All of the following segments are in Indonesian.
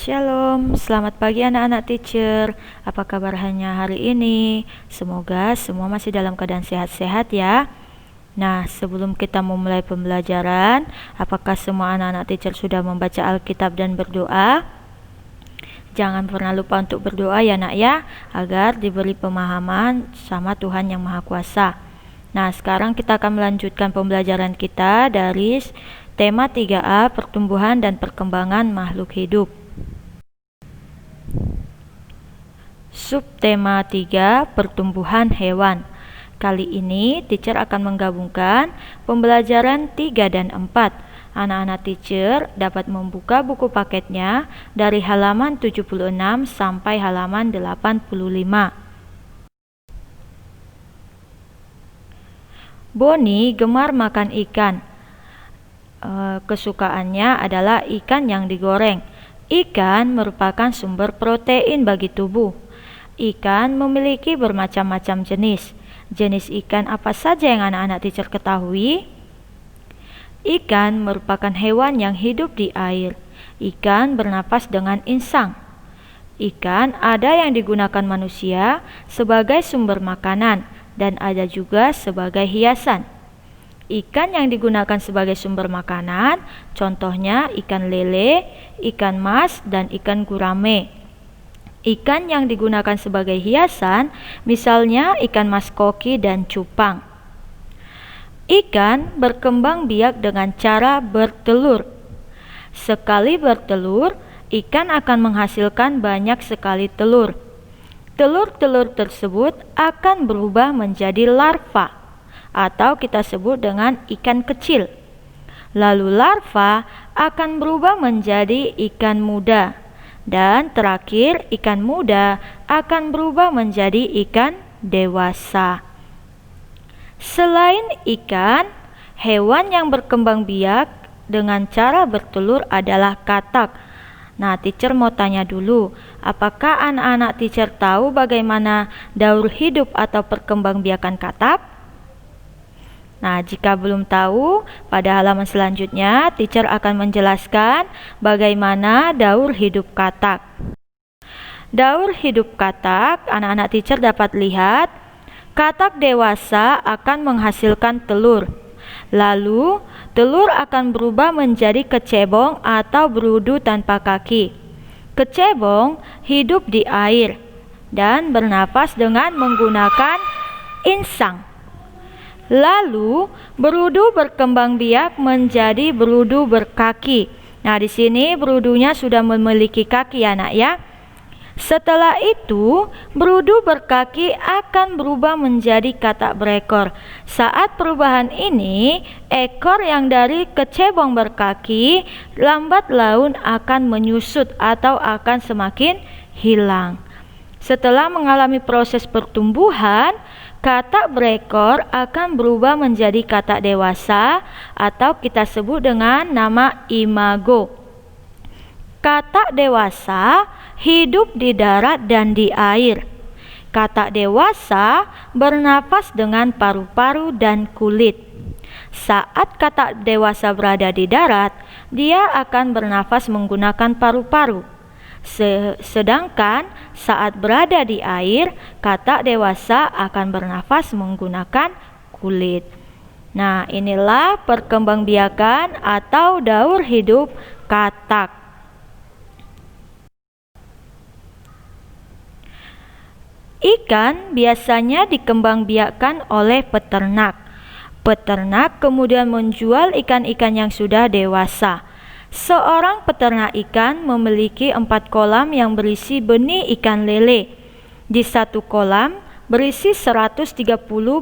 Shalom, selamat pagi anak-anak teacher. Apa kabar hari ini? Semoga semua masih dalam keadaan sehat-sehat ya. Nah, sebelum kita memulai pembelajaran, apakah semua anak-anak teacher sudah membaca Alkitab dan berdoa? Jangan pernah lupa untuk berdoa ya nak ya, agar diberi pemahaman sama Tuhan yang Maha Kuasa. Nah, sekarang kita akan melanjutkan pembelajaran kita dari tema 3A, pertumbuhan dan perkembangan makhluk hidup. Subtema 3, pertumbuhan hewan. Kali ini teacher akan menggabungkan pembelajaran 3 dan 4. Anak-anak teacher dapat membuka buku paketnya dari halaman 76 sampai halaman 85. Bonnie gemar makan ikan. Kesukaannya adalah ikan yang digoreng. Ikan merupakan sumber protein bagi tubuh. Ikan memiliki bermacam-macam jenis. Jenis ikan apa saja yang anak-anak teacher ketahui? Ikan merupakan hewan yang hidup di air. Ikan bernapas dengan insang. Ikan ada yang digunakan manusia sebagai sumber makanan dan ada juga sebagai hiasan. Ikan yang digunakan sebagai sumber makanan, contohnya ikan lele, ikan mas, dan ikan gurame. Ikan yang digunakan sebagai hiasan, misalnya ikan mas koki dan cupang. Ikan berkembang biak dengan cara bertelur. Sekali bertelur, ikan akan menghasilkan banyak sekali telur. Telur-telur tersebut akan berubah menjadi larva, atau kita sebut dengan ikan kecil. Lalu larva akan berubah menjadi ikan muda. Dan terakhir, ikan muda akan berubah menjadi ikan dewasa. Selain ikan, hewan yang berkembang biak dengan cara bertelur adalah katak. Nah, teacher mau tanya dulu, apakah anak-anak teacher tahu bagaimana daur hidup atau perkembangbiakan katak? Nah, jika belum tahu, pada halaman selanjutnya teacher akan menjelaskan bagaimana daur hidup katak. Daur hidup katak, anak-anak teacher dapat lihat, katak dewasa akan menghasilkan telur. Lalu, telur akan berubah menjadi kecebong atau berudu tanpa kaki. Kecebong hidup di air dan bernapas dengan menggunakan insang. Lalu berudu berkembang biak menjadi berudu berkaki. Nah, di sini berudunya sudah memiliki kaki ya nak ya. Setelah itu, berudu berkaki akan berubah menjadi katak berekor. Saat perubahan ini, ekor yang dari kecebong berkaki lambat laun akan menyusut atau akan semakin hilang. Setelah mengalami proses pertumbuhan, katak berekor akan berubah menjadi katak dewasa atau kita sebut dengan nama imago. Katak dewasa hidup di darat dan di air. Katak dewasa bernapas dengan paru-paru dan kulit. Saat katak dewasa berada di darat, dia akan bernafas menggunakan paru-paru. Sedangkan saat berada di air, katak dewasa akan bernafas menggunakan kulit. Nah, inilah perkembangbiakan atau daur hidup katak. Ikan biasanya dikembangbiakkan oleh peternak. Peternak kemudian menjual ikan-ikan yang sudah dewasa. Seorang peternak ikan memiliki 4 kolam yang berisi benih ikan lele. Di satu kolam berisi 130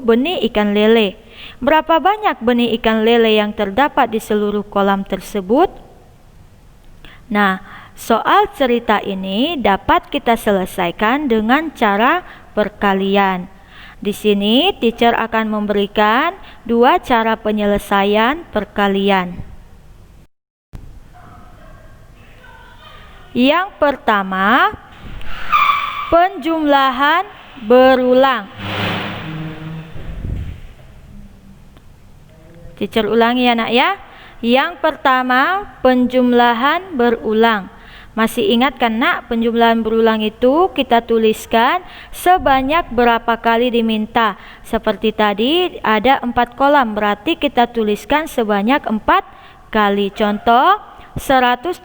benih ikan lele. Berapa banyak benih ikan lele yang terdapat di seluruh kolam tersebut? Nah, soal cerita ini dapat kita selesaikan dengan cara perkalian. Di sini teacher akan memberikan 2 cara penyelesaian perkalian. Yang pertama, penjumlahan berulang. Teacher ulangi ya nak ya. Yang pertama, penjumlahan berulang. Masih ingat kan nak, penjumlahan berulang itu kita tuliskan sebanyak berapa kali diminta. Seperti tadi ada 4 kolam, berarti kita tuliskan sebanyak 4 kali. Contoh 130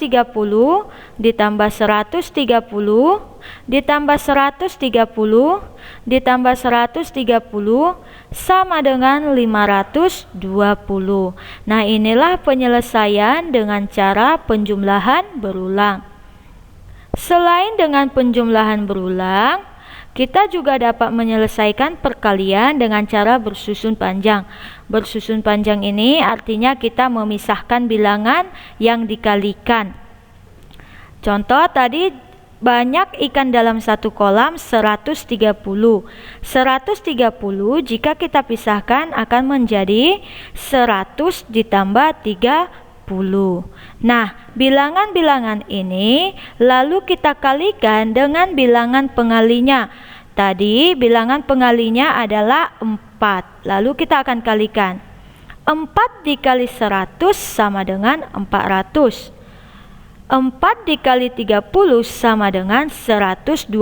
ditambah 130 ditambah 130 ditambah 130 sama dengan 520. Nah, inilah penyelesaian dengan cara penjumlahan berulang. Selain dengan penjumlahan berulang, kita juga dapat menyelesaikan perkalian dengan cara bersusun panjang. Bersusun panjang ini artinya kita memisahkan bilangan yang dikalikan. Contoh tadi banyak ikan dalam satu kolam 130. 130 jika kita pisahkan akan menjadi 100 ditambah 30. Nah, bilangan-bilangan ini lalu kita kalikan dengan bilangan pengalinya. Tadi bilangan pengalinya adalah 4. Lalu kita akan kalikan. 4 dikali 100 sama dengan 400. 4 dikali 30 sama dengan 120.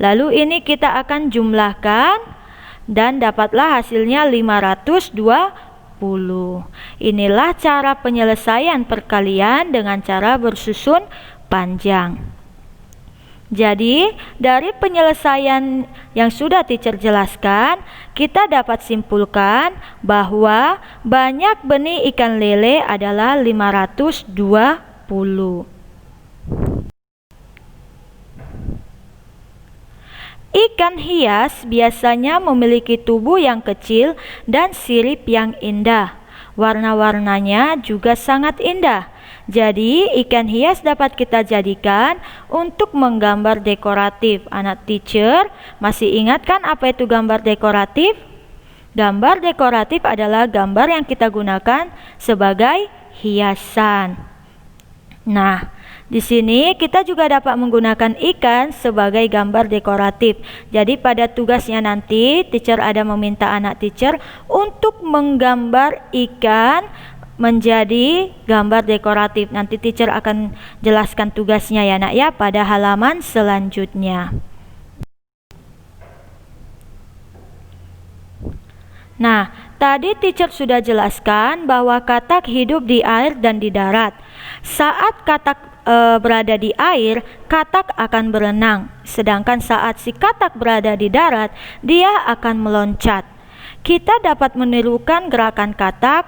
Lalu ini kita akan jumlahkan dan dapatlah hasilnya 520. Inilah cara penyelesaian perkalian dengan cara bersusun panjang. Jadi, dari penyelesaian yang sudah teacher jelaskan, kita dapat simpulkan bahwa banyak benih ikan lele adalah 520. Ikan hias biasanya memiliki tubuh yang kecil dan sirip yang indah. Warna-warnanya juga sangat indah. Jadi, ikan hias dapat kita jadikan untuk menggambar dekoratif. Anak teacher, masih ingat kan apa itu gambar dekoratif? Gambar dekoratif adalah gambar yang kita gunakan sebagai hiasan. Nah, di sini kita juga dapat menggunakan ikan sebagai gambar dekoratif. Jadi pada tugasnya nanti teacher ada meminta anak teacher untuk menggambar ikan menjadi gambar dekoratif. Nanti teacher akan jelaskan tugasnya ya nak ya pada halaman selanjutnya. Nah, tadi teacher sudah jelaskan bahwa katak hidup di air dan di darat. Saat katak berada di air, katak akan berenang. Sedangkan saat si katak berada di darat, dia akan meloncat. Kita dapat menirukan gerakan katak,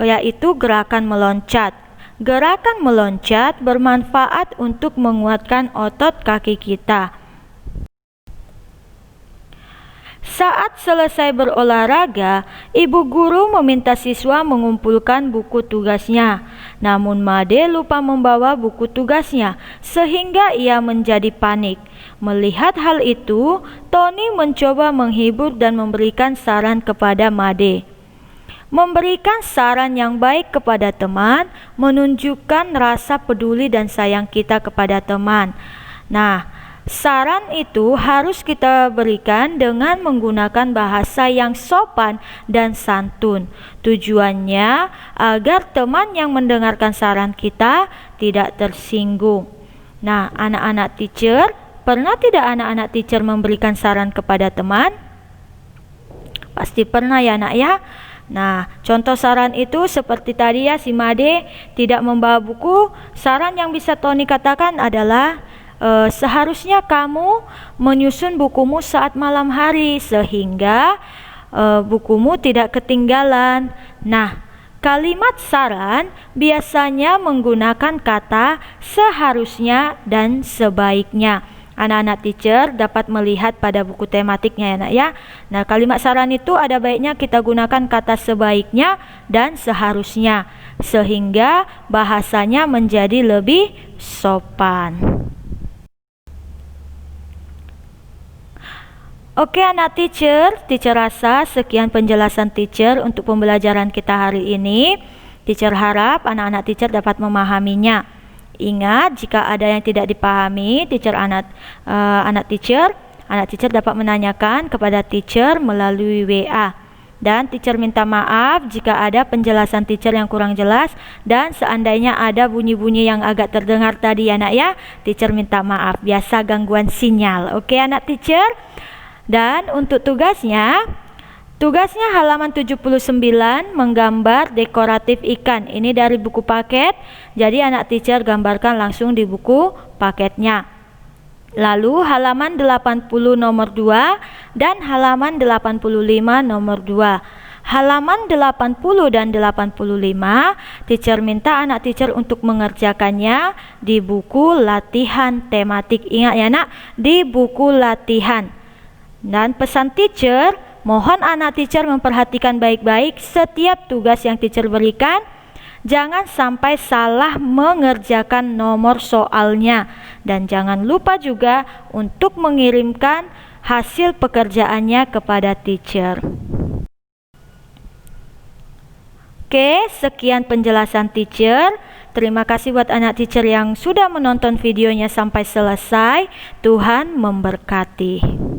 yaitu gerakan meloncat. Gerakan meloncat bermanfaat untuk menguatkan otot kaki kita. Saat selesai berolahraga, ibu guru meminta siswa mengumpulkan buku tugasnya. Namun Made lupa membawa buku tugasnya, sehingga ia menjadi panik. Melihat hal itu, Tony mencoba menghibur dan memberikan saran kepada Made. Memberikan saran yang baik kepada teman menunjukkan rasa peduli dan sayang kita kepada teman. Nah, saran itu harus kita berikan dengan menggunakan bahasa yang sopan dan santun. Tujuannya agar teman yang mendengarkan saran kita tidak tersinggung. Nah, anak-anak teacher, pernah tidak anak-anak teacher memberikan saran kepada teman? Pasti pernah ya nak ya. Nah, contoh saran itu seperti tadi ya, si Made tidak membawa buku. Saran yang bisa Tony katakan adalah seharusnya kamu menyusun bukumu saat malam hari sehingga bukumu tidak ketinggalan. Nah, kalimat saran biasanya menggunakan kata seharusnya dan sebaiknya. Anak-anak teacher dapat melihat pada buku tematiknya ya nak ya. Nah, kalimat saran itu ada baiknya kita gunakan kata sebaiknya dan seharusnya sehingga bahasanya menjadi lebih sopan. Oke anak teacher rasa sekian penjelasan teacher untuk pembelajaran kita hari ini. Teacher harap anak-anak teacher dapat memahaminya. Ingat, jika ada yang tidak dipahami, anak teacher dapat menanyakan kepada teacher melalui WA. Dan teacher minta maaf jika ada penjelasan teacher yang kurang jelas, dan seandainya ada bunyi-bunyi yang agak terdengar tadi ya nak ya, teacher minta maaf, biasa gangguan sinyal. Oke anak teacher. Dan untuk tugasnya halaman 79 menggambar dekoratif ikan. Ini dari buku paket, jadi anak teacher gambarkan langsung di buku paketnya. Lalu halaman 80 nomor 2 dan halaman 85 nomor 2. Halaman 80 dan 85 teacher minta anak teacher untuk mengerjakannya di buku latihan tematik. Ingat ya nak, di buku latihan. Dan pesan teacher, mohon anak teacher memperhatikan baik-baik setiap tugas yang teacher berikan. Jangan sampai salah mengerjakan nomor soalnya, dan jangan lupa juga untuk mengirimkan hasil pekerjaannya kepada teacher. Oke, sekian penjelasan teacher. Terima kasih buat anak teacher yang sudah menonton videonya sampai selesai. Tuhan memberkati.